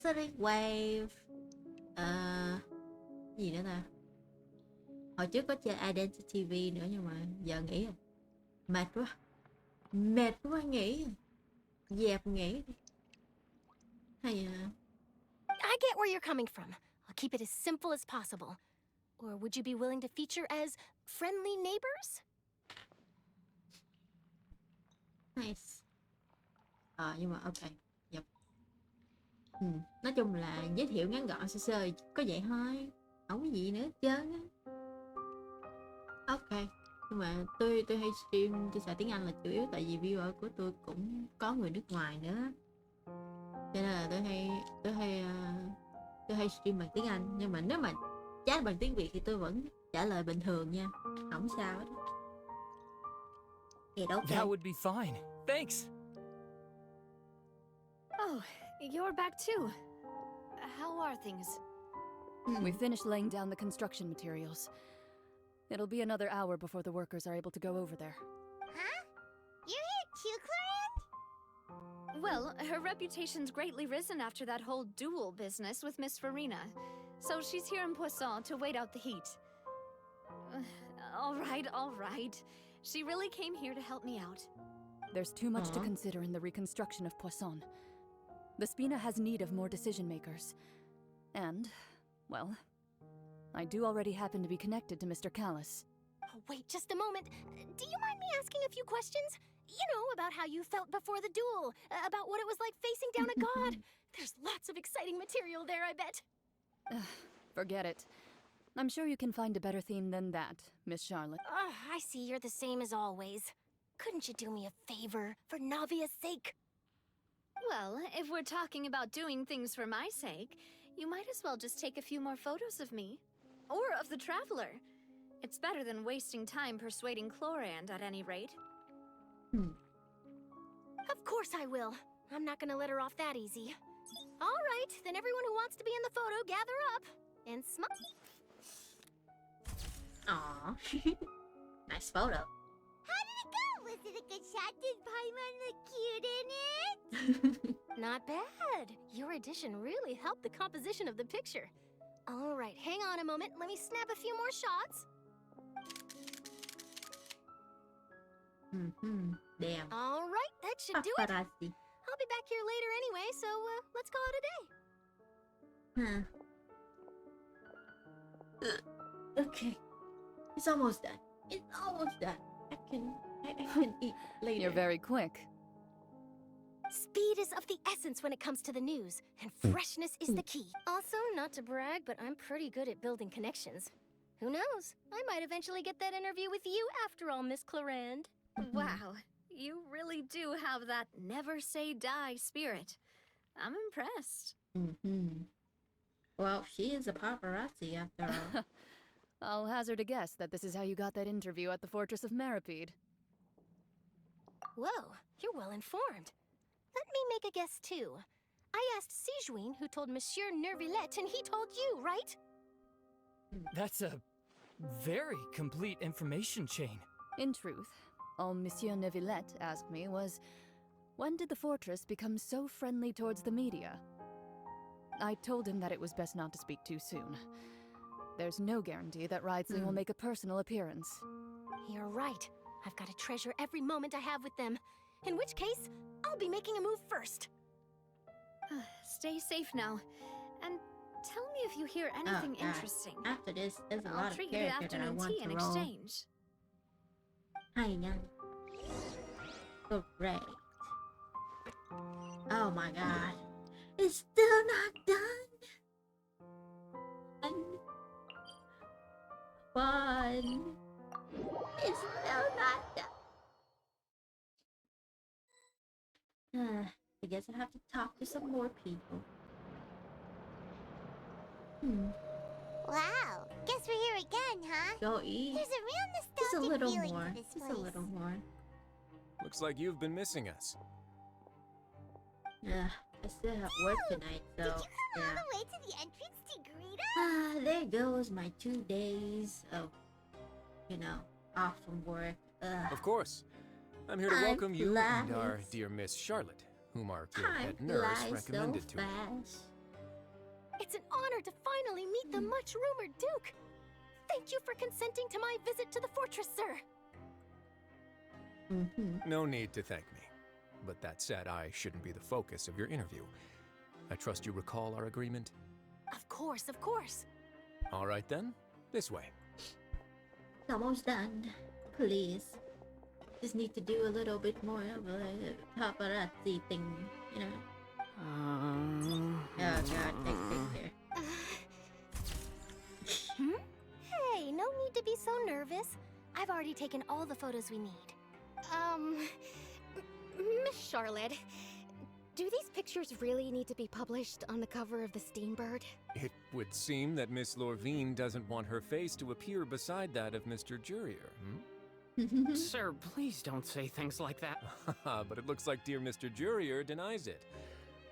Sonic Wave. Gì nữa ta? Hồi trước có chơi Identity V nữa nhưng mà giờ nghỉ rồi. Mệt quá. Mệt quá nghỉ. Dẹp nghỉ đi. Hay I get where you're coming from. I'll keep it as simple as possible. Or would you be willing to feature as friendly neighbors? nice. Nhưng mà ok. Yep. Nói chung là giới thiệu ngắn gọn sơ sơ có vậy thôi. Không có gì nữa hết trơn á. Ok. Nhưng mà tôi hay stream chia sẻ tiếng Anh là chủ yếu tại vì viewer của tôi cũng có người nước ngoài nữa. Cho nên là tôi hay stream bằng tiếng Anh, nhưng mà nếu mà chat bằng tiếng Việt thì tôi vẫn trả lời bình thường nha, không sao hết. Thì okay. That would be fine. Thanks. Oh, you're back too. How are things? We finished laying down the construction materials. It'll be another hour before the workers are able to go over there. Huh? You're here too, Clarence? Well, her reputation's greatly risen after that whole duel business with Miss Farina. So she's here in Poisson to wait out the heat. All right. She really came here to help me out. There's too much to consider in the reconstruction of Poisson. The Spina has need of more decision makers. And, well, I do already happen to be connected to Mr. Callis. Oh, wait just a moment. Do you mind me asking a few questions? You know, about how you felt before the duel, about what it was like facing down a god. There's lots of exciting material there, I bet. Forget it. I'm sure you can find a better theme than that, Miss Charlotte. I see you're the same as always. Couldn't you do me a favor, for Navia's sake? Well, if we're talking about doing things for my sake, you might as well just take a few more photos of me. Or of the Traveler. It's better than wasting time persuading Chlorand at any rate. Of course I will. I'm not gonna let her off that easy. All right, then everyone who wants to be in the photo, gather up. And smile. Aww. Nice photo. How did it go? Was it a good shot? Did Paimon look cute in it? Not bad. Your addition really helped the composition of the picture. All right, hang on a moment. Let me snap a few more shots. Damn. All right, that should do it. Paparazzi. I'll be back here later anyway, so let's call it a day. Okay. It's almost done. I can eat later. You're very quick. Speed is of the essence when it comes to the news, and freshness is the key. Also, not to brag, but I'm pretty good at building connections. Who knows? I might eventually get that interview with you after all, Miss Chlorand. Wow, you really do have that never say die spirit. I'm impressed. Well, she is a paparazzi after all. I'll hazard a guess that this is how you got that interview at the Fortress of Meripede. Whoa, you're well informed. Let me make a guess too. I asked Sijuin, who told Monsieur Nervillette, and he told you, right? That's a very complete information chain. In truth, all Monsieur Neuvillette asked me was, when did the fortress become so friendly towards the media? I told him that it was best not to speak too soon. There's no guarantee that Ridsley will make a personal appearance. You're right. I've got to treasure every moment I have with them. In which case, I'll be making a move first. Stay safe now. And tell me if you hear anything interesting. After this, there's a I'll lot of treat you to character that I afternoon want tea to in roll. exchange. Hay nha. Great. Oh my god. It's still not done. Fun. It's still not done. I guess I have to talk to some more people. Wow. Guess we're here again, huh? Go eat. There's a real Just a nostalgic little feeling more. to this Just place. a little more. Looks like you've been missing us. I still have work tonight, so Did you come all yeah. the way to the entrance to greet us? There goes my 2 days of, off from work. Of course. I'm here to Time welcome you and flies. our dear Miss Charlotte, whom our good Time head nurse flies recommended so to me. fast. finally meet the much-rumored Duke. Thank you for consenting to my visit to the fortress, sir. No need to thank me. But that said, I shouldn't be the focus of your interview. I trust you recall our agreement? Of course, of course. All right then, this way. It's almost done. Please. Just need to do a little bit more of a paparazzi thing, you know? Oh god, thank here. Hey, no need to be so nervous. I've already taken all the photos we need. Miss Charlotte, do these pictures really need to be published on the cover of the Steambird? It would seem that Miss Lorvine doesn't want her face to appear beside that of Mr. Jurier, Sir, please don't say things like that. But it looks like dear Mr. Jurier denies it.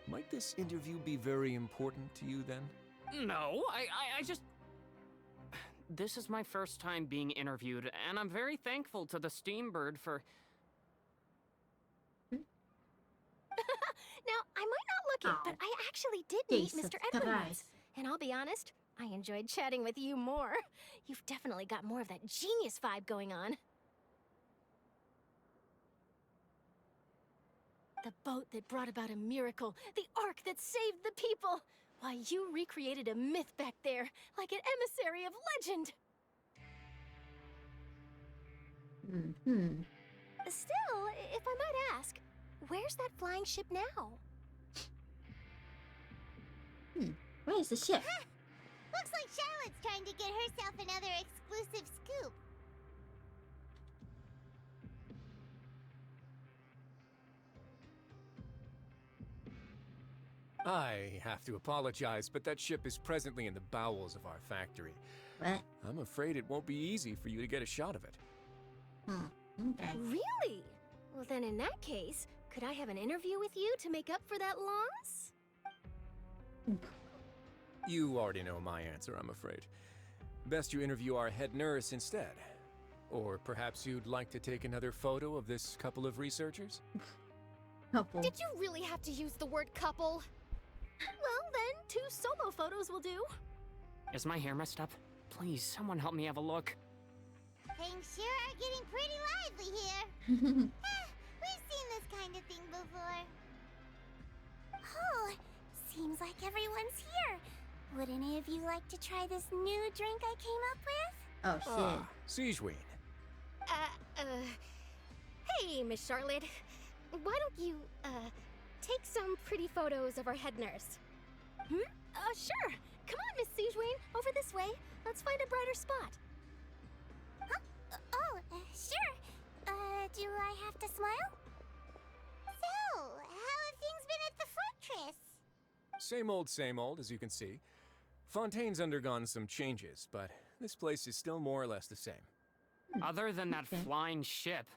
Might this interview be very important to you then? No, I just... This is my first time being interviewed, and I'm very thankful to the Steambird for... Now, I might not look it, but I actually did meet Jesus Mr. Edwin once. Christ. And I'll be honest, I enjoyed chatting with you more. You've definitely got more of that genius vibe going on. The boat that brought about a miracle, the ark that saved the people. Why, you recreated a myth back there, like an emissary of legend. Still, if I might ask, where's that flying ship now? Where's the ship? Looks like Charlotte's trying to get herself another exclusive scoop. I have to apologize, but that ship is presently in the bowels of our factory. What? I'm afraid it won't be easy for you to get a shot of it. Okay. Really? Well, then in that case, could I have an interview with you to make up for that loss? You already know my answer, I'm afraid. Best you interview our head nurse instead. Or perhaps you'd like to take another photo of this couple of researchers? Couple. Did you really have to use the word couple? Well, then, 2 solo photos will do. Is my hair messed up? Please, someone help me have a look. Things sure are getting pretty lively here. We've seen this kind of thing before. Oh, seems like everyone's here. Would any of you like to try this new drink I came up with? Oh shit. Siegeween. Hey, Miss Charlotte. Why don't you, take some pretty photos of our head nurse? Sure. Come on, Miss Siegeween. Over this way. Let's find a brighter spot. Sure. Do I have to smile? So, how have things been at the fortress? Same old, as you can see. Fontaine's undergone some changes, but this place is still more or less the same. Other than that Okay. flying ship,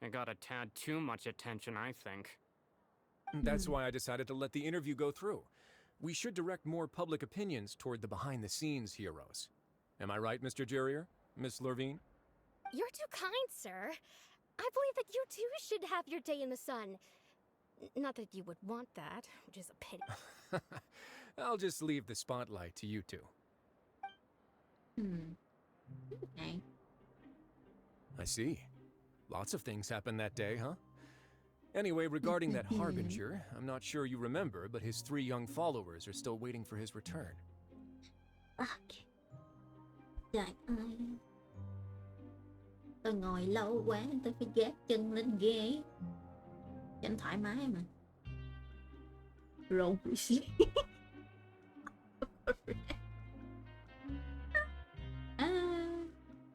it got a tad too much attention, I think. That's why I decided to let the interview go through. We should direct more public opinions toward the behind-the-scenes heroes. Am I right, Mr. Jurier? Miss Lorvine? You're too kind, sir. I believe that you too should have your day in the sun. Not that you would want that, which is a pity. I'll just leave the spotlight to you two. Okay. I see. Lots of things happened that day, huh? Anyway, regarding that Harbinger, I'm not sure you remember, but his 3 young followers are still waiting for his return. Fuck. Trời ơi. Tôi ngồi lâu quá, tôi phải gác chân lên ghế. Cho anh thoải mái mà. Rộn shit.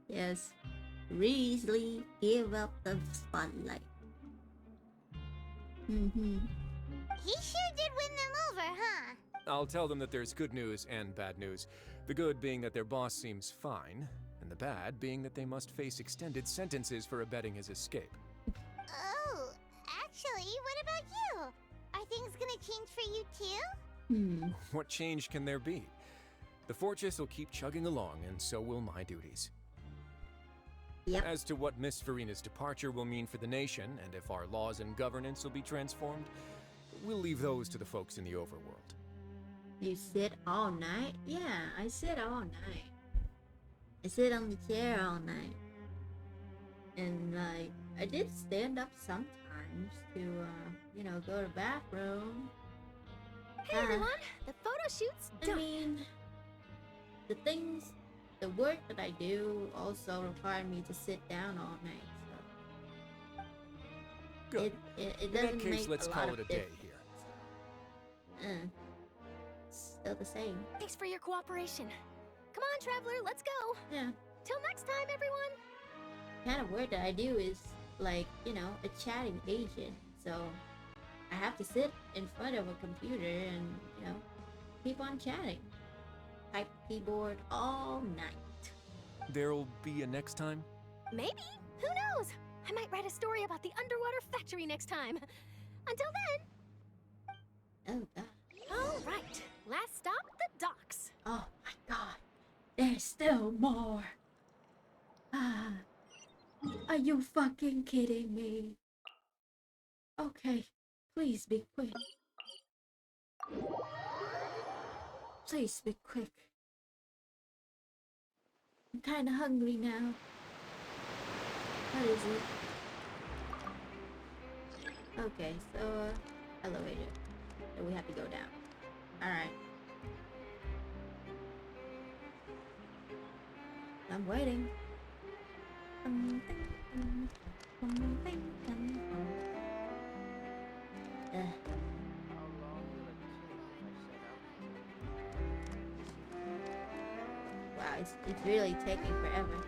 Yes. Risley give up the spotlight. He sure did win them over, huh? I'll tell them that there's good news and bad news. The good being that their boss seems fine, and the bad being that they must face extended sentences for abetting his escape. Oh, actually, what about you? Are things gonna change for you too? What change can there be? The fortress will keep chugging along, and so will my duties. Yep. As to what Miss Farina's departure will mean for the nation, and if our laws and governance will be transformed, we'll leave those to the folks in the overworld. You sit all night? Yeah, I sit all night. I sit on the chair all night. And like, I did stand up sometimes to, you know, go to the bathroom. Hey everyone, the photo shoot's I done. mean, the work that I do also require me to sit down all night. So Good. it In doesn't that case, make let's a call lot it a of day difference. here. Still the same. Thanks for your cooperation. Come on, Traveler, let's go. Yeah. Till next time, everyone. Kind of work that I do is like, you know, a chatting agent. So I have to sit in front of a computer and, you know, keep on chatting. Type keyboard all night. There'll be a next time? Maybe. Who knows? I might write a story about the underwater factory next time. Until then. Oh god. All right. Last stop, the docks. Oh my god. There's still more. Ah. Are you fucking kidding me? Okay. Please be quick. Please be quick. I'm kinda hungry now. What is it? Okay, so elevator. So we have to go down. Alright. I'm waiting. Wow, it's really taking forever.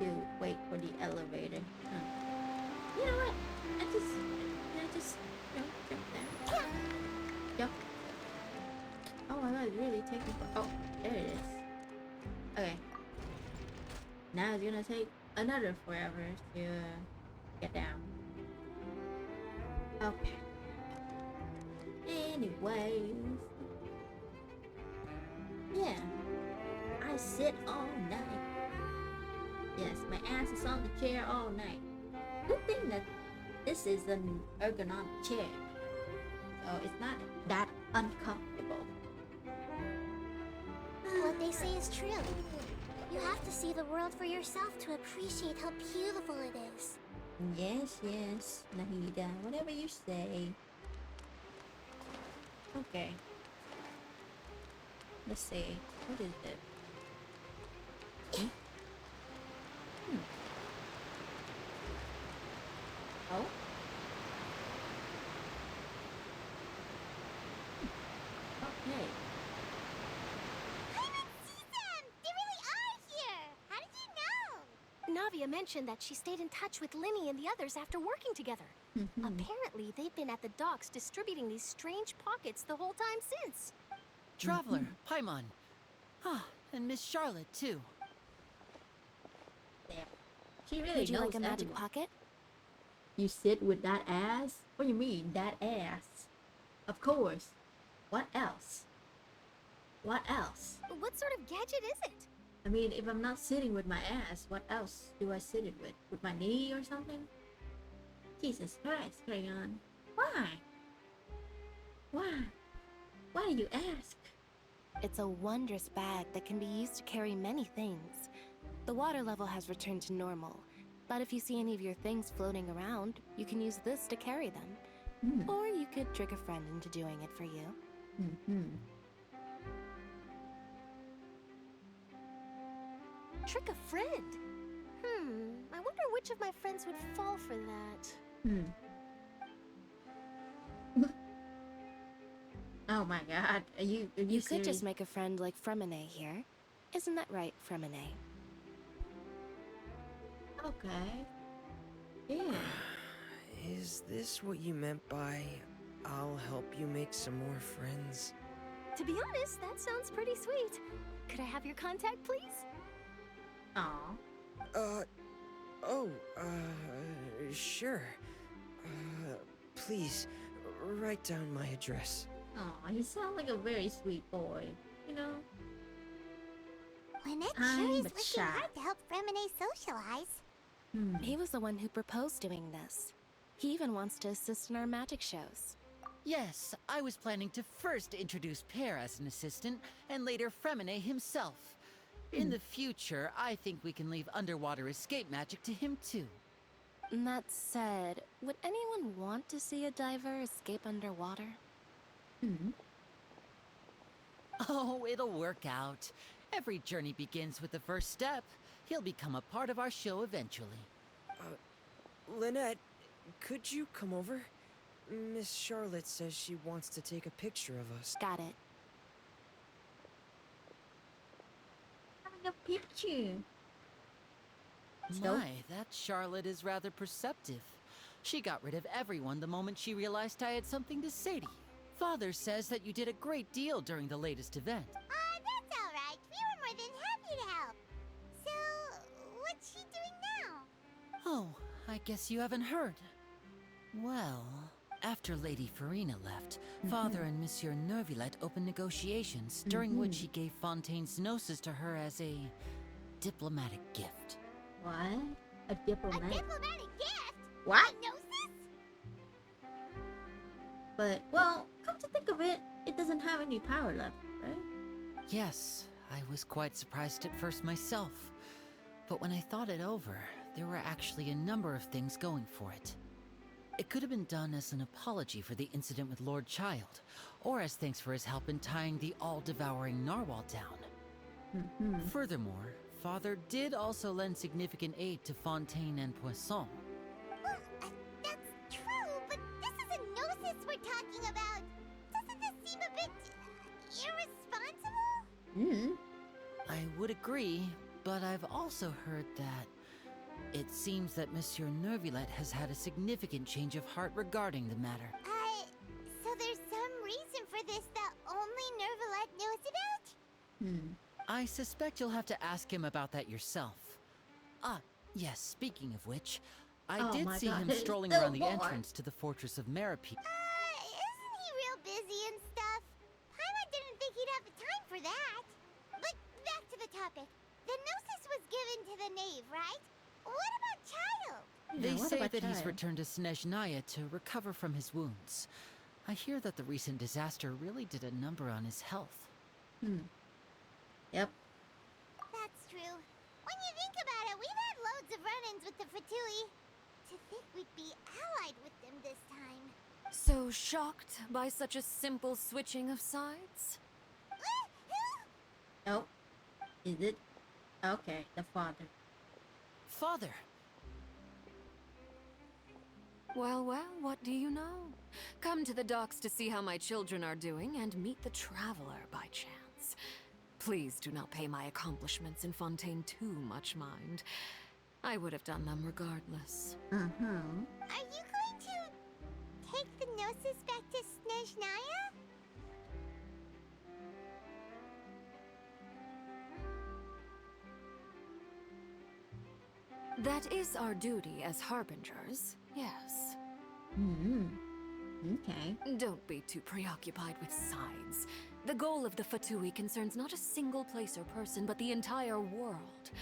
To wait for the elevator. You know what? I just you know, jump there. Jump. Oh my god, it's really taking oh, there it is. Okay. Now it's gonna take another forever to get down. Okay. Anyways. Yeah. I sit all night. Yes, my ass is on the chair all night. Good thing that this is an ergonomic chair. So it's not that uncomfortable. What they say is true. You have to see the world for yourself to appreciate how beautiful it is. Yes, yes, Nahida, whatever you say. Okay. Let's see. What is it? Hmm? Oh? Okay. I haven't seen them! They really are here! How did you know? Navia mentioned that she stayed in touch with Linny and the others after working together. Apparently, they've been at the docks distributing these strange pockets the whole time since. Traveler, Paimon. Ah, and Miss Charlotte, too. There. She really Would you knows like a magic everyone. pocket? You sit with that ass? What do you mean, that ass? Of course. What else? What else? What sort of gadget is it? I mean, if I'm not sitting with my ass, what else do I sit it with? With my knee or something? Jesus Christ, Crayon. Why? Why? Why do you ask? It's a wondrous bag that can be used to carry many things. The water level has returned to normal, but if you see any of your things floating around, you can use this to carry them. Or you could trick a friend into doing it for you. Trick a friend? I wonder which of my friends would fall for that. Oh my god, are you You could serious? just make a friend like Fremine here. Isn't that right, Fremine? Okay. Yeah. Is this what you meant by I'll help you make some more friends? To be honest, that sounds pretty sweet. Could I have your contact, please? Aw. Sure. Please, write down my address. Aw, he sounds like a very sweet boy, you know? Lynette I'm sure is a working child. hard to help Fremine socialize. He was the one who proposed doing this. He even wants to assist in our magic shows. Yes, I was planning to first introduce Pear as an assistant, and later Fremine himself. In the future, I think we can leave underwater escape magic to him too. That said, would anyone want to see a diver escape underwater? Oh, it'll work out. Every journey begins with the first step. He'll become a part of our show eventually. Lynette, could you come over? Miss Charlotte says she wants to take a picture of us. Got it. Having a picture. So? My, that Charlotte is rather perceptive. She got rid of everyone the moment she realized I had something to say to you. Father says that you did a great deal during the latest event. That's all right. We were more than happy to help. So, what's she doing now? Oh, I guess you haven't heard. Well, after Lady Farina left, Father and Monsieur Nervillet opened negotiations, during which he gave Fontaine's gnosis to her as a diplomatic gift. What? A diplomat? A diplomatic gift? What? Gnosis? But, well, come to think of it, it doesn't have any power left, right? Yes, I was quite surprised at first myself. But when I thought it over, there were actually a number of things going for it. It could have been done as an apology for the incident with Lord Child, or as thanks for his help in tying the all-devouring narwhal down. Furthermore, Father did also lend significant aid to Fontaine and Poisson. Well, that's true, but this is a gnosis we're talking about. Doesn't this seem a bit irresponsible? I would agree, but I've also heard that it seems that Monsieur Nervillet has had a significant change of heart regarding the matter. So there's some reason for this that only Nervillet knows about? I suspect you'll have to ask him about that yourself. Yes, speaking of which, I Oh did my see God, him there's strolling still around the more. entrance to the Fortress of Meripede. Isn't he real busy and stuff? Paimon didn't think he'd have the time for that. But back to the topic. The gnosis was given to the knave, right? What about Child? They what say about that he's Child? returned to Snezhnaya to recover from his wounds. I hear that the recent disaster really did a number on his health. Yep. That's true. When you think about it, we've had loads of run-ins with the Fatui. To think we'd be allied with them this time. So shocked by such a simple switching of sides? Oh. Is it? Okay, the father. Father! Well, what do you know? Come to the docks to see how my children are doing and meet the traveler by chance. Please do not pay my accomplishments in Fontaine too much mind. I would have done them regardless. Are you going to take the gnosis back to Snezhnaya? That is our duty as harbingers, yes. Okay. Don't be too preoccupied with sides. The goal of the Fatui concerns not a single place or person, but the entire world.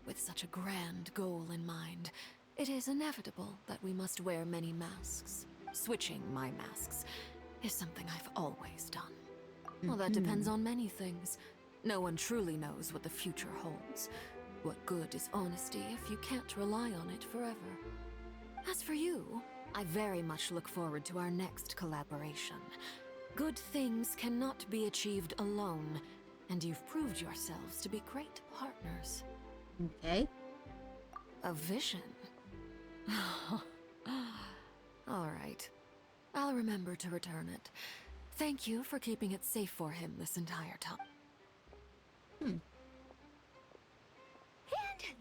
With such a grand goal in mind, it is inevitable that we must wear many masks. Switching my masks is something I've always done. Well, that depends on many things. No one truly knows what the future holds. What good is honesty if you can't rely on it forever? As for you, I very much look forward to our next collaboration. Good things cannot be achieved alone, and you've proved yourselves to be great partners. Okay. A vision? All right. I'll remember to return it. Thank you for keeping it safe for him this entire time. And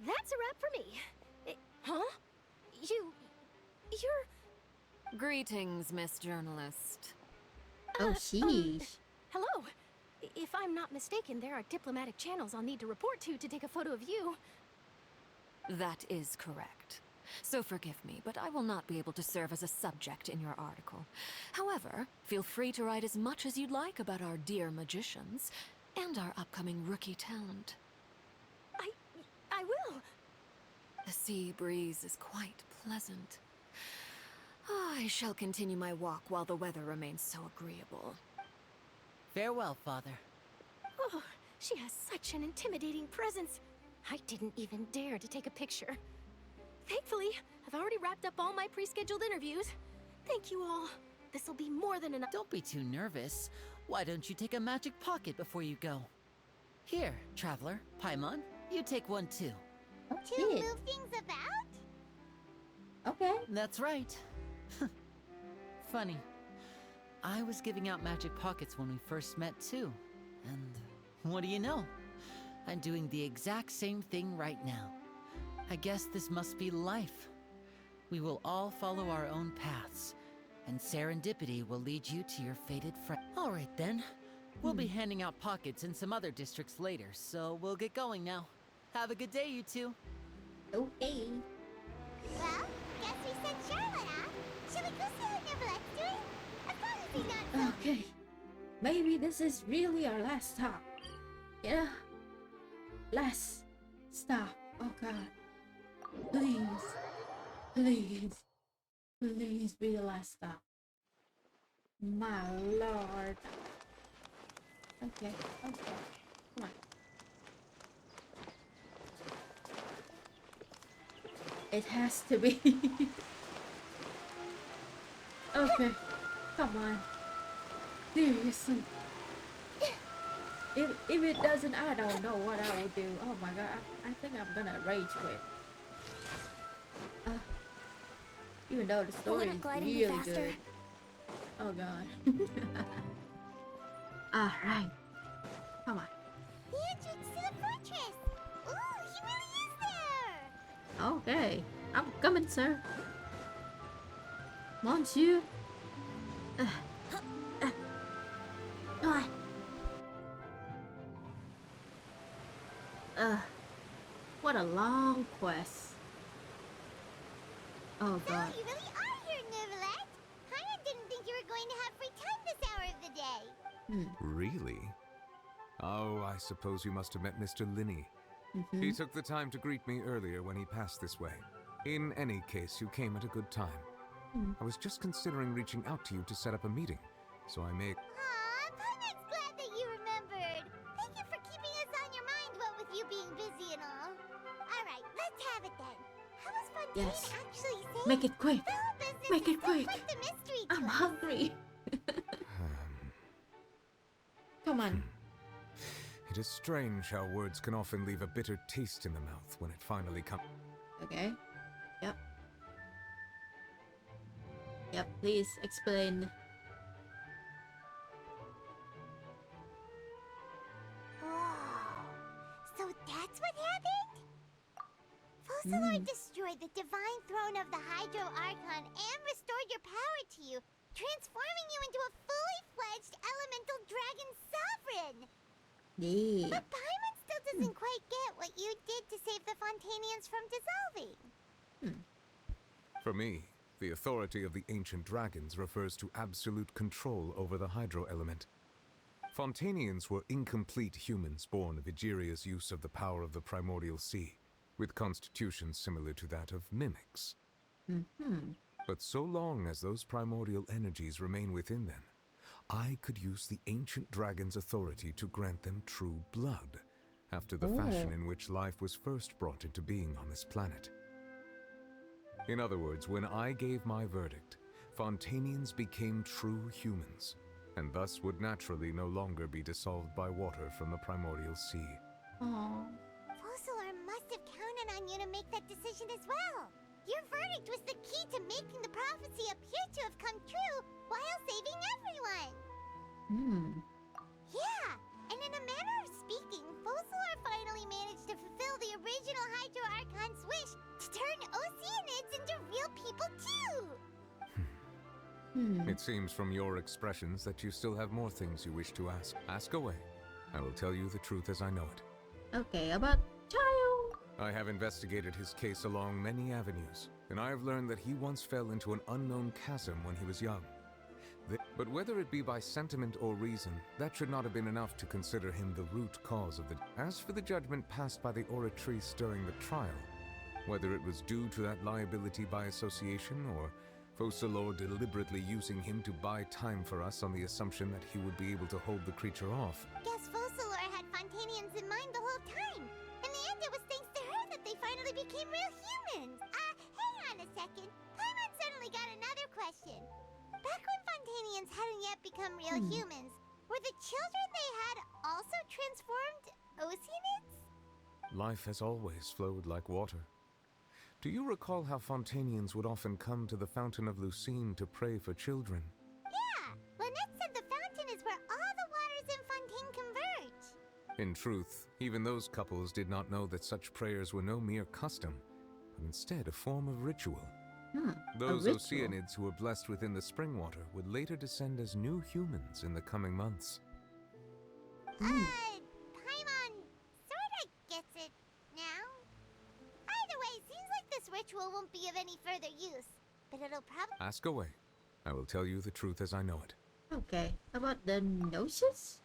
that's a wrap for me. Huh? You're... Greetings, Miss Journalist. Oh, sheesh. Hello. If I'm not mistaken, there are diplomatic channels I'll need to report to take a photo of you. That is correct. So forgive me, but I will not be able to serve as a subject in your article. However, feel free to write as much as you'd like about our dear magicians and our upcoming rookie talent. I will. The sea breeze is quite pleasant. I shall continue my walk while the weather remains so agreeable. Farewell, Father. Oh, she has such an intimidating presence. I didn't even dare to take a picture. Thankfully, I've already wrapped up all my pre-scheduled interviews. Thank you all. This'll be more than enough. Don't be too nervous. Why don't you take a magic pocket before you go? Here, Traveler, Paimon, you take one too. To move things about? Okay. That's right. Funny. I was giving out magic pockets when we first met too. And what do you know? I'm doing the exact same thing right now. I guess this must be life. We will all follow our own paths, and serendipity will lead you to your fated friend. All right then. We'll be handing out pockets in some other districts later, so we'll get going now. Have a good day, you two. Okay. Well, guess we sent Charlotte off. Shall we go see how Neverlette's doing? As long as he's not so... Okay. Maybe this is really our last stop. Yeah. Last stop. Oh god. Please. Please. Please be the last stop. My lord. Okay. Okay. Come on. It has to be. Okay. Come on. Seriously. If it doesn't, I don't know what I will do. Oh my god. I think I'm gonna rage quit. Even though the story is really good. Oh god. Alright. Come on. The entrance to the fortress! Ooh, he really is there! Okay. I'm coming, sir. Monsieur. Come on. What a long quest. Oh god. So you really are here, Neverlette? Paimon didn't think you were going to have free time this hour of the day. Really? Oh, I suppose you must have met Mr. Linney. He took the time to greet me earlier when he passed this way. In any case, you came at a good time. I was just considering reaching out to you to set up a meeting, so I may... Aw, Paimon's glad that you remembered. Thank you for keeping us on your mind, what with you being busy and all. Alright, let's have it then. How was Fontaine Yes. actually saying? Make it quick. The whole business Make it is still quick. quite the mystery to I'm us. hungry. Come on. It is strange how words can often leave a bitter taste in the mouth when it finally comes. Okay. Yep. Yep, please explain. Oh, so that's what happened? Fossilor destroyed the divine throne of the Hydro Archon and restored your power to you, transforming you into a fully fledged elemental dragon sovereign. Yeah. But Paimon still doesn't quite get what you did to save the Fontanians from dissolving. For me, the authority of the ancient dragons refers to absolute control over the hydro element. Fontanians were incomplete humans born of Egeria's use of the power of the primordial sea, with constitutions similar to that of mimics. But so long as those primordial energies remain within them, I could use the ancient dragon's authority to grant them true blood, after the fashion in which life was first brought into being on this planet. In other words, when I gave my verdict, Fontanians became true humans, and thus would naturally no longer be dissolved by water from the primordial sea. Aww. Fossilor must have counted on you to make that decision as well. Your verdict was the key to making the prophecy appear to have come true while saving everyone. Yeah, and in a manner of speaking, Fossilor finally managed to fulfill the original Hydro Archon's wish to turn Oceanids into real people too. It seems from your expressions that you still have more things you wish to ask. Ask away. I will tell you the truth as I know it. Okay, about child. I have investigated his case along many avenues, and I have learned that he once fell into an unknown chasm when he was young. But whether it be by sentiment or reason, that should not have been enough to consider him the root cause of the... As for the judgment passed by the Oratrice during the trial, whether it was due to that liability by association or Focalor deliberately using him to buy time for us on the assumption that he would be able to hold the creature off. Guess Focalor had Fontanians in mind the whole time. In the end, it was thanks to her that they finally became real humans. Hang on a second. Paimon suddenly got another question. Back when Fontanians hadn't yet become real humans, were the children they had also transformed Oceanids? Life has always flowed like water. Do you recall how Fontanians would often come to the Fountain of Lucine to pray for children? Yeah, Lynette said the fountain is where all the waters in Fontaine converge. In truth, even those couples did not know that such prayers were no mere custom, but instead a form of ritual. Those Oceanids who were blessed within the spring water would later descend as new humans in the coming months. Paimon sorta gets it now. Either way, seems like this ritual won't be of any further use, but it'll probably... Ask away. I will tell you the truth as I know it. Okay, about the Gnosis?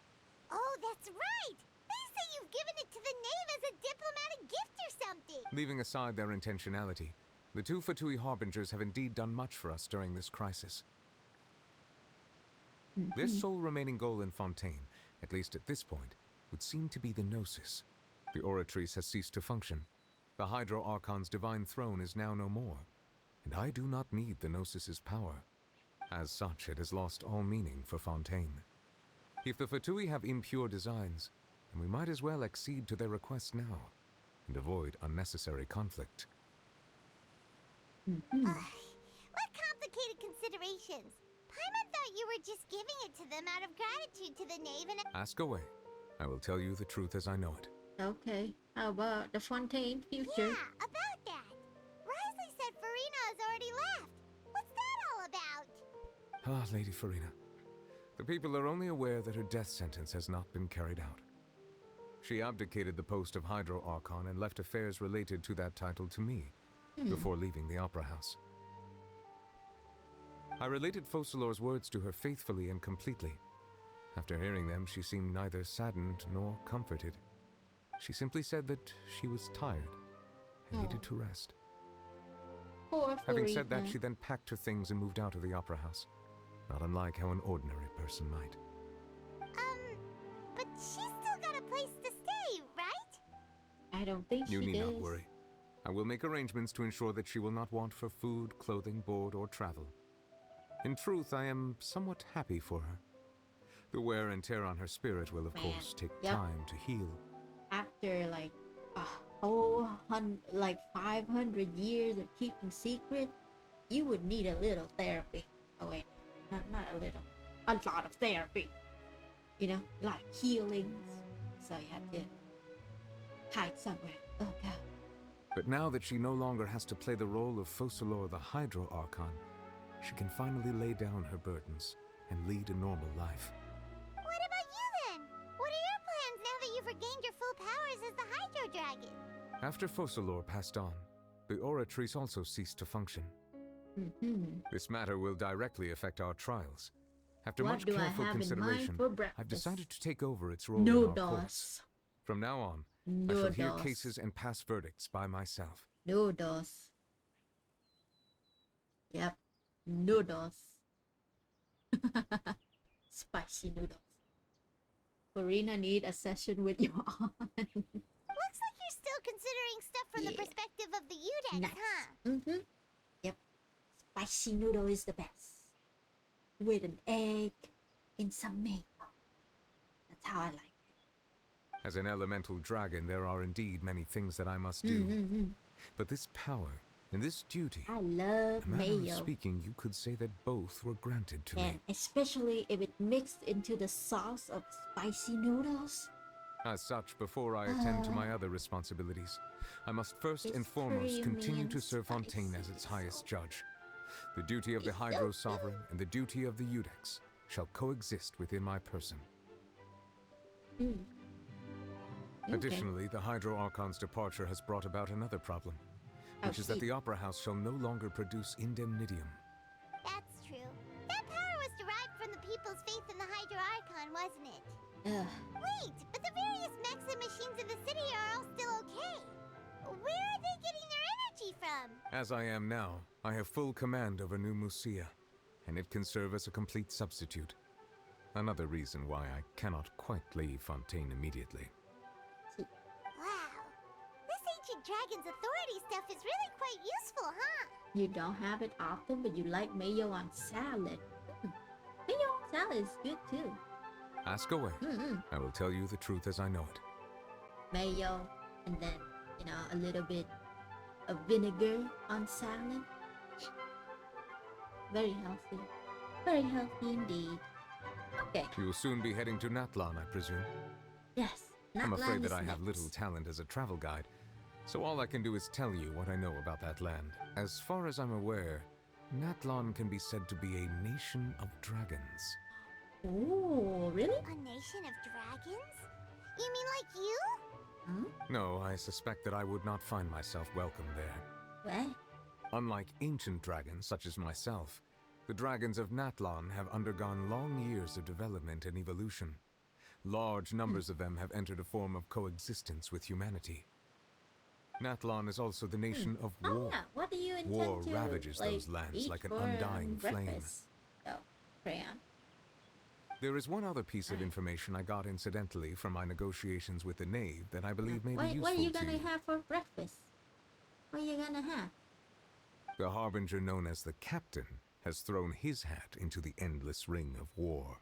Oh, that's right! They say you've given it to the Knave as a diplomatic gift or something! Leaving aside their intentionality, the two Fatui Harbingers have indeed done much for us during this crisis. Their sole remaining goal in Fontaine, at least at this point, would seem to be the Gnosis. The Oratrice has ceased to function. The Hydro Archon's divine throne is now no more, and I do not need the Gnosis's power. As such, it has lost all meaning for Fontaine. If the Fatui have impure designs, then we might as well accede to their request now, and avoid unnecessary conflict. What complicated considerations? Paimon thought you were just giving it to them out of gratitude to the Knave and... Ask away. I will tell you the truth as I know it. Okay, how about the Fontaine future? Yeah, about that. Risley said Farina has already left. What's that all about? Lady Farina. The people are only aware that her death sentence has not been carried out. She abdicated the post of Hydro Archon and left affairs related to that title to me, before leaving the Opera House. I related Focalor's words to her faithfully and completely. After hearing them, she seemed neither saddened nor comforted. She simply said that she was tired and needed to rest. Poor Having said that, Farina. she then packed her things and moved out of the Opera House, not unlike how an ordinary person might. But she's still got a place to stay, right? I don't think You she need does. not worry. I will make arrangements to ensure that she will not want for food, clothing, board, or travel. In truth, I am somewhat happy for her. The wear and tear on her spirit will, of course, take time to heal. After like a whole 500 years of keeping secret, you would need a little therapy. Oh wait, not a little, a lot of therapy. You know, like healings. So you have to hide somewhere. Oh god. But now that she no longer has to play the role of Focalor the Hydro Archon, she can finally lay down her burdens and lead a normal life. What about you then? What are your plans now that you've regained your full powers as the Hydro Dragon? After Focalor passed on, the Oratrice also ceased to function. This matter will directly affect our trials. After What much do I careful have in consideration, mind for breakfast? I've decided to take over its role in our courts. From now on, I shall hear Noodles. cases and pass verdicts by myself. Noodles. Yep. Noodles. Spicy noodles. Farina need a session with you on. Looks like you're still considering stuff from the perspective of the Udex, Nice. huh? Yep. Spicy noodle is the best. With an egg and some mayo. That's how I like it. As an elemental dragon, there are indeed many things that I must do. But this power and this duty, I love a manner of mayo. speaking, you could say that both were granted to me. And especially if it mixed into the sauce of spicy noodles. As such, before I attend to my other responsibilities, I must first It's and foremost creamy continue and to serve Fontaine as its highest judge. The duty of the Hydro Sovereign and the duty of the Udex shall coexist within my person. Additionally, the Hydro Archon's departure has brought about another problem, which is that the Opera House shall no longer produce indemnitium. That's true. That power was derived from the people's faith in the Hydro Archon, wasn't it? Wait, but the various mechs and machines in the city are all still okay. Where are they getting their energy from? As I am now, I have full command over New Musia, and it can serve as a complete substitute. Another reason why I cannot quite leave Fontaine immediately. Wow. This ancient dragon's authority stuff is really quite useful, huh? You don't have it often, but you like mayo on salad. Mayo on salad is good too. Ask away. I will tell you the truth as I know it. Mayo, and then, you know, a little bit of vinegar on salad. Very healthy. Very healthy indeed. Okay. You will soon be heading to Natlan, I presume. Yes. I'm afraid that Natlan I is have little next. talent as a travel guide, so all I can do is tell you what I know about that land. As far as I'm aware, Natlan can be said to be a nation of dragons. Oh, really? A nation of dragons? You mean like you? No, I suspect that I would not find myself welcome there. What? Unlike ancient dragons such as myself, the dragons of Natlan have undergone long years of development and evolution. Large numbers of them have entered a form of coexistence with humanity. Natlan is also the nation of war. Oh yeah, what do you intend War to, ravages like, those lands eat like an for, undying flame. breakfast? Oh, crayon. There is one other piece of information I got incidentally from my negotiations with the Knave that I believe may be useful What are you to gonna you. have for breakfast? What are you gonna have? The harbinger known as the Captain has thrown his hat into the endless ring of war.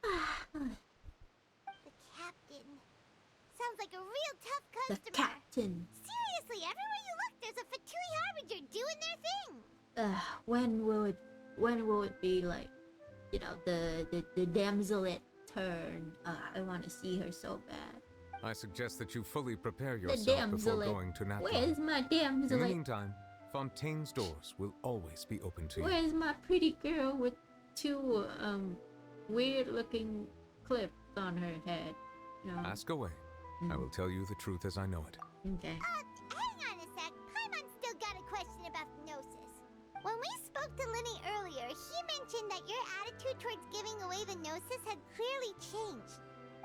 The captain. Sounds like a real tough The customer. captain. Seriously, everywhere you look, there's a Fatui harbinger doing their thing. When will it be like, you know, the damselette turn? I want to see her so bad. I suggest that you fully prepare The yourself before damselette. going to Natlan. Where's my In the damselette? meantime, Fontaine's doors will always be open to you. Where's my pretty girl with two weird looking clips on her head? You know? Ask away. I will tell you the truth as I know it. Okay. Hang on a sec. Paimon's still got a question about Gnosis. When we spoke to Linny earlier, he mentioned that your attitude towards giving away the Gnosis had clearly changed.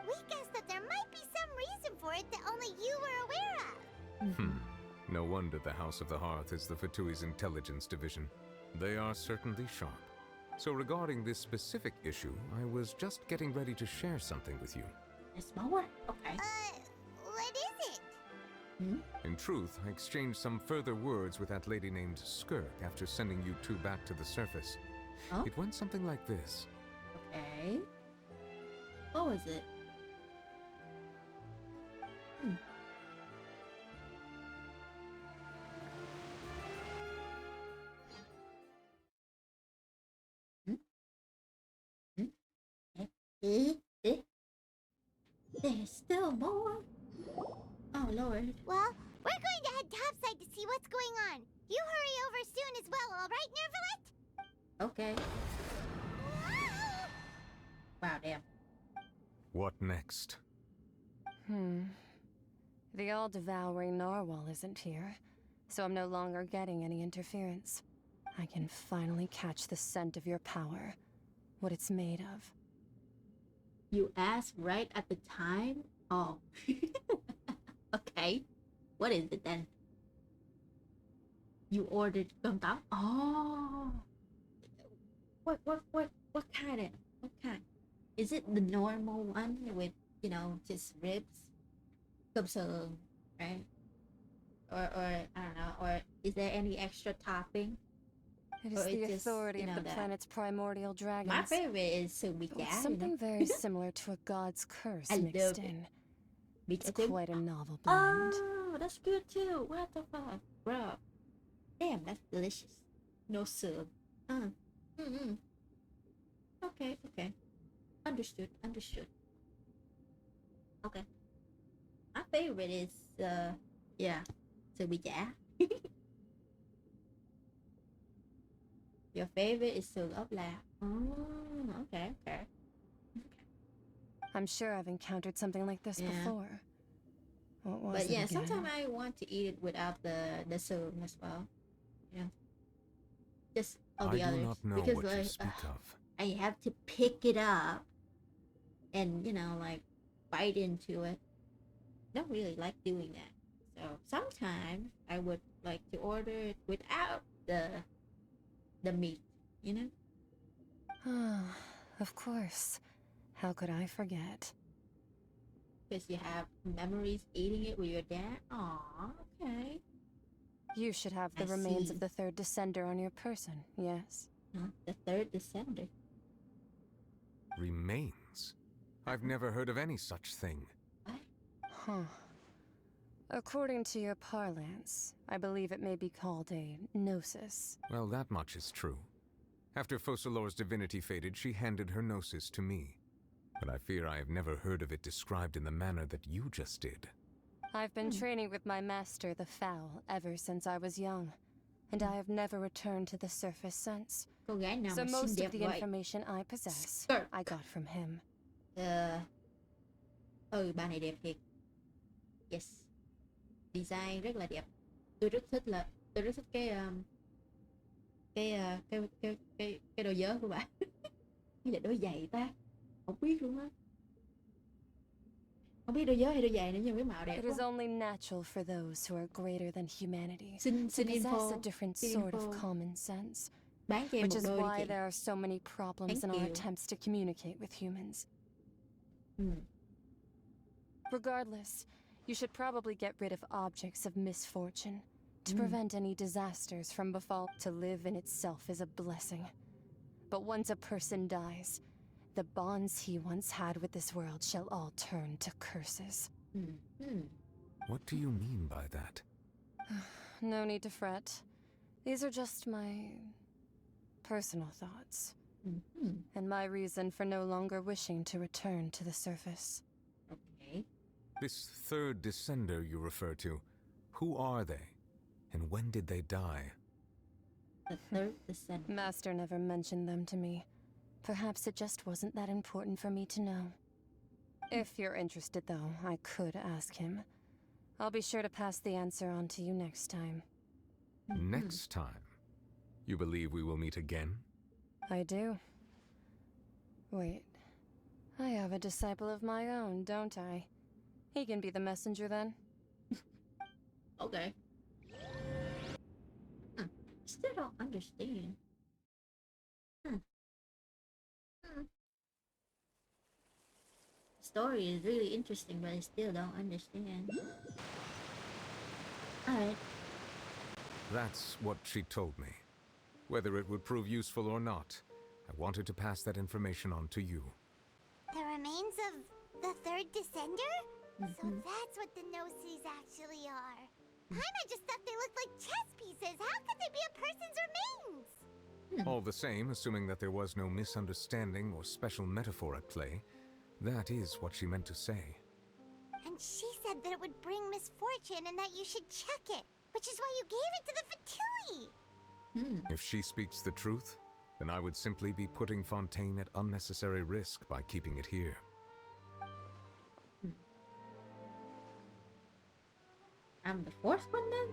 We guessed that there might be some reason for it that only you were aware of. No wonder the House of the Hearth is the Fatui's intelligence division. They are certainly sharp. So regarding this specific issue, I was just getting ready to share something with you. It's more? Okay. What is it? In truth, I exchanged some further words with that lady named Skirk after sending you two back to the surface. Oh? It went something like this. Okay. What was it? There's still more? Oh, Lord. Well, we're going to head topside to see what's going on. You hurry over soon as well, all right, Nervalet? Okay. Wow, damn. What next? The all-devouring narwhal isn't here, so I'm no longer getting any interference. I can finally catch the scent of your power, what it's made of. You asked right at the time? Oh. Okay. What is it then? You ordered gumgum? Oh. What kind of, what kind? Is it the normal one with, you know, just ribs? Cơm sườn, right? Or I don't know, or is there any extra topping? It is Or the it's just, authority you of know, the that- planet's primordial dragons. My favorite is sumita. With something very similar to a god's curse I love mixed it. in. Me It's too. quite a novel blend. Oh, that's good too. What the fuck, bro? Damn, that's delicious. No sub. Okay. Understood. Okay. My favorite is yeah, sumita. Your favorite is sườn ốc lạc. Oh, okay. I'm sure I've encountered something like this Yeah. before. What was But it yeah, again? sometimes I want to eat it without the sườn as well. Yeah. Just all I the do others. not know because what like you speak of. I have to pick it up and, you know, like bite into it. Don't really like doing that. So sometimes I would like to order it without the meat, you know? Of course. How could I forget? Because you have memories eating it with your dad. Aw, okay. You should have the I remains see. of the third descender on your person, yes? Huh? The third descender. Remains? I've never heard of any such thing. Huh. According to your parlance, I believe it may be called a gnosis. Well, that much is true. After Focalor's divinity faded, she handed her gnosis to me. But I fear I have never heard of it described in the manner that you just did. I've been training with my master, the Foul, ever since I was young, and I have never returned to the surface since. Cô gái nào So mà xinh most đẹp of the vậy? information I possess, Skirt. I got from him. Bà này đẹp thiệt. Yes. Design rất là đẹp. Tôi rất thích cái đôi giớ của bà. Hay là đôi giày ta? Không biết luôn á. Không biết đôi giớ hay đôi giày nữa nhưng cái màu đẹp It is quá. only natural for those who are greater than humanity Xin to possess info. a different Xin sort info. of common sense, Bán cho em which một is đôi đi why chị. there are so many problems in Thank our you. attempts to communicate with humans. Regardless, you should probably get rid of objects of misfortune to prevent any disasters from befall. To live in itself is a blessing. But once a person dies, the bonds he once had with this world shall all turn to curses. What do you mean by that? No need to fret. These are just my personal thoughts. And my reason for no longer wishing to return to the surface. Okay. This third descender you refer to, who are they? And when did they die? The third descender. Master never mentioned them to me. Perhaps it just wasn't that important for me to know. If you're interested, though, I could ask him. I'll be sure to pass the answer on to you next time. Next time? You believe we will meet again? I do. Wait. I have a disciple of my own, don't I? He can be the messenger then. Okay. Still don't understand. Story is really interesting, but I still don't understand. Alright. That's what she told me. Whether it would prove useful or not, I wanted to pass that information on to you. The remains of the third descender? So that's what the Gnosis actually are. Paimon just thought they looked like chess pieces. How could they be a person's remains? All the same, assuming that there was no misunderstanding or special metaphor at play, that is what she meant to say. And she said that it would bring misfortune and that you should check it, which is why you gave it to the Fatui. If she speaks the truth, then I would simply be putting Fontaine at unnecessary risk by keeping it here. I'm the fourth one then?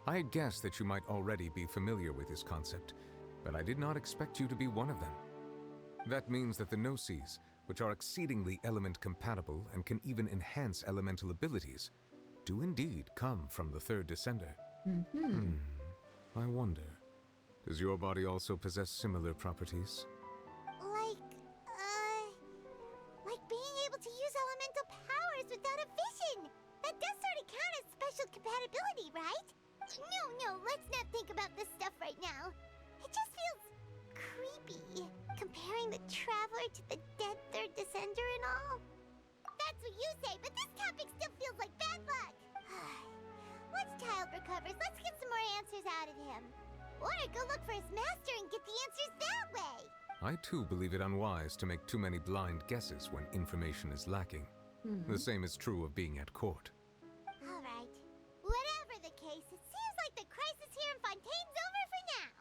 I had guessed that you might already be familiar with this concept, but I did not expect you to be one of them. That means that the Gnosis, which are exceedingly element-compatible and can even enhance elemental abilities, do indeed come from the third descender. I wonder, does your body also possess similar properties? Like being able to use elemental powers without a vision. That does sort of count as special compatibility, right? No, let's not think about this stuff right now. It just feels creepy, comparing the Traveler to the dead third descender and all. That's what you say, but this topic still feels like bad luck. Once Child recovers, let's get some more answers out of him. Or go look for his master and get the answers that way. I too believe it unwise to make too many blind guesses when information is lacking. The same is true of being at court. All right. Whatever the case, it seems like the crisis here in Fontaine's over for now.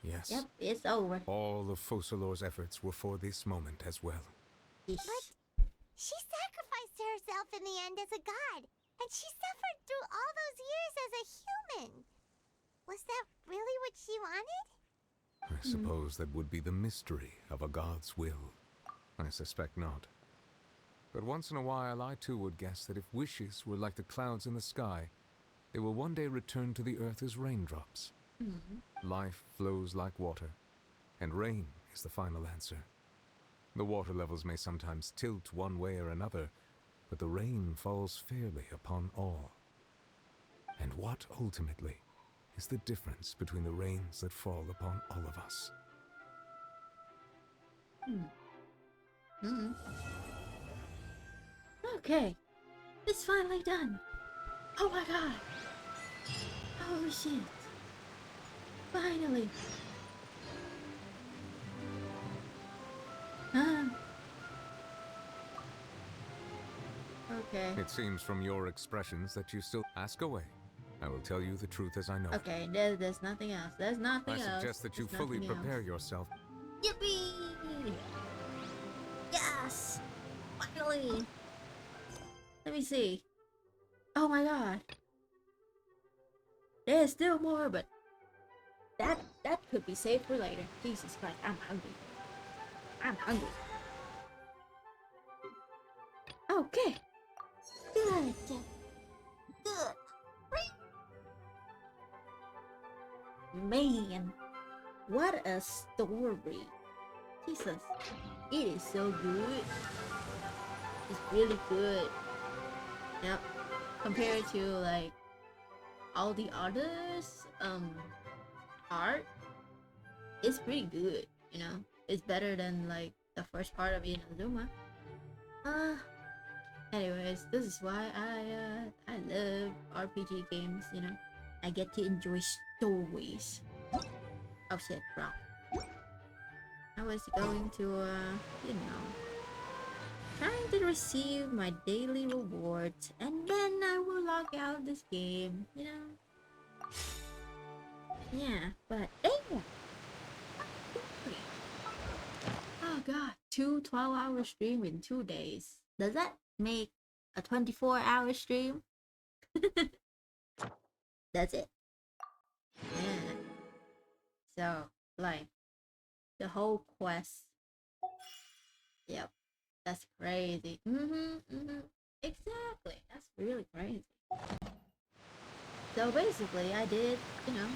Yes. Yep, it's over. All of Focalor's efforts were for this moment as well. Ish. But she sacrificed herself in the end as a god, and she suffered through all those years as a human. Was that really what she wanted? I suppose that would be the mystery of a god's will. I suspect not. But once in a while, I too would guess that if wishes were like the clouds in the sky, they will one day return to the earth as raindrops. Life flows like water, and rain is the final answer. The water levels may sometimes tilt one way or another, but the rain falls fairly upon all. And what, ultimately, is the difference between the rains that fall upon all of us? Okay, it's finally done. Oh my god. Holy shit. Finally. Okay. It seems from your expressions that you still ask away. I will tell you the truth as I know it. Okay, there's nothing else. There's nothing else. I suggest that you There's fully nothing else. prepare yourself. Yippee! Yes! Finally! Let me see. Oh my god. There's still more, but that could be saved for later. Jesus Christ, I'm hungry. I'm hungry. Okay. Good. Good. Man, what a story. Jesus, it is so good. It's really good. Yep. Compared to like all the others art, it's pretty good, you know. It's better than like the first part of Inazuma. Anyways, this is why I love RPG games, you know. I get to enjoy stories. Oh shit, wrong. I was going to you know, trying to receive my daily rewards, and then I will log out this game, you know. Yeah, but damn. Oh god, 12-hour stream in 2 days. Does that make a 24-hour stream? That's it. Yeah. So, like, the whole quest. Yep. That's crazy. Exactly. That's really crazy. So basically, I did, you know,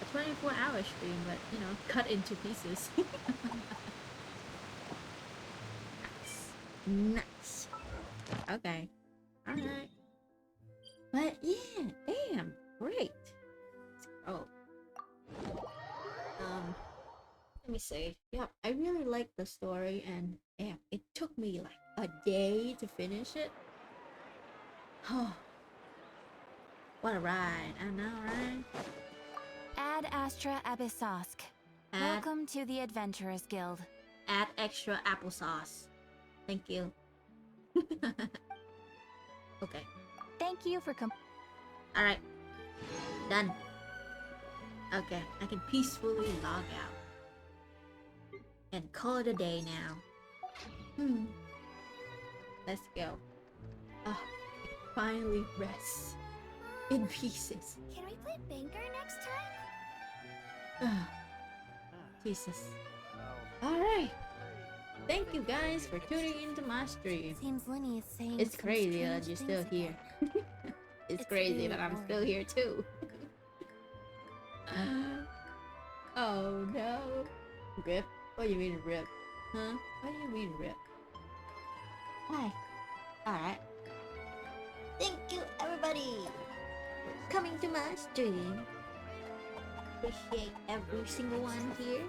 a 24-hour stream, but, you know, cut into pieces. Nice. Okay. Alright. But yeah, damn, great. Oh. Let me see. Yeah, I really like the story, and damn, it took me like a day to finish it. Oh. What a ride, I know, right? Ad Astra Abyssosk. Welcome to the Adventurers Guild. Add extra applesauce. Thank you. Okay. Thank you for Alright. Done. Okay, I can peacefully log out. And call it a day now. Let's go. Oh, I can finally rest. In pieces. Can we play Banker next time? Jesus. Alright. Thank you guys for tuning into my stream. Seems Lenny is saying It's some crazy that strange you're still things here. again. It's It's crazy really that I'm boring. still here too. Oh no. Rip? What do you mean rip? Huh? What do you mean rip? Why? Alright. Thank you everybody for coming to my stream. Appreciate every single one here.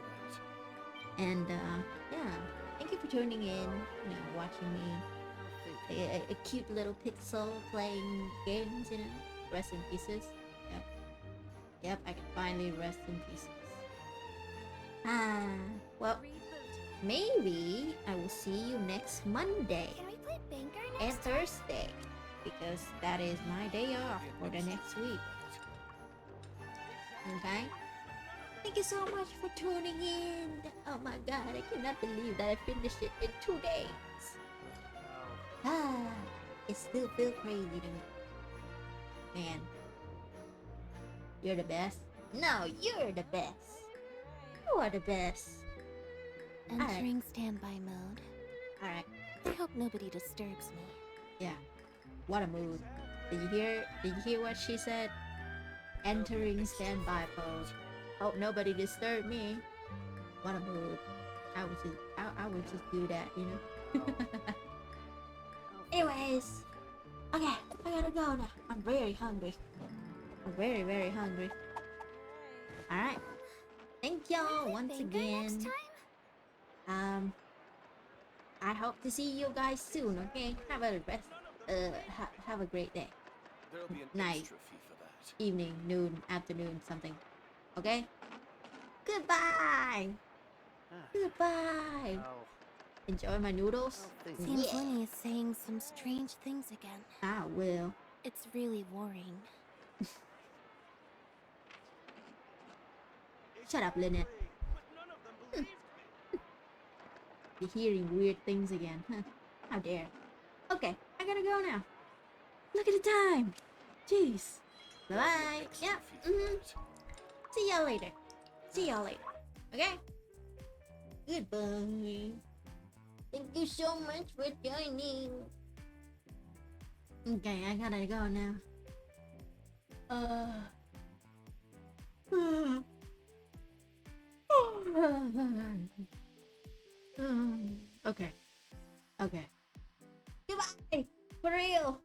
And yeah. Thank you for tuning in, you know, watching me. A cute little pixel playing games, you know. Rest in pieces. Yep. Yep, I can finally rest in pieces. Well, maybe I will see you next Monday Can we play Banker and next time? Thursday, because that is my day off for the next week. Okay? Thank you so much for tuning in. Oh my god, I cannot believe that I finished it in 2 days. It still feels crazy to me. Man. You're the best? No, you're the best. You are the best. Entering standby mode. Alright. I hope hope nobody disturbs me. Yeah. What a mood. Did you hear what she said? Entering standby mode. Hope nobody disturb me. What a mood. I would just do that, you know? Anyways. Okay, I gotta go now. I'm very hungry. I'm very, very hungry. Alright. Thank y'all once again. I hope to see you guys soon, okay? Have a rest. Have a great day. Night. Evening, noon, afternoon, something. Okay? Goodbye! Goodbye! Enjoy my noodles? Seems Winnie is saying some strange things again. I will. It's really worrying. Shut up, Lynette. You're hearing weird things again, huh? How dare. Okay, I gotta go now. Look at the time! Jeez. Bye-bye. Yeah, See y'all later. See y'all later. Okay? Goodbye. Thank you so much for joining. Okay, I gotta go now. Okay. Okay. Goodbye! For real!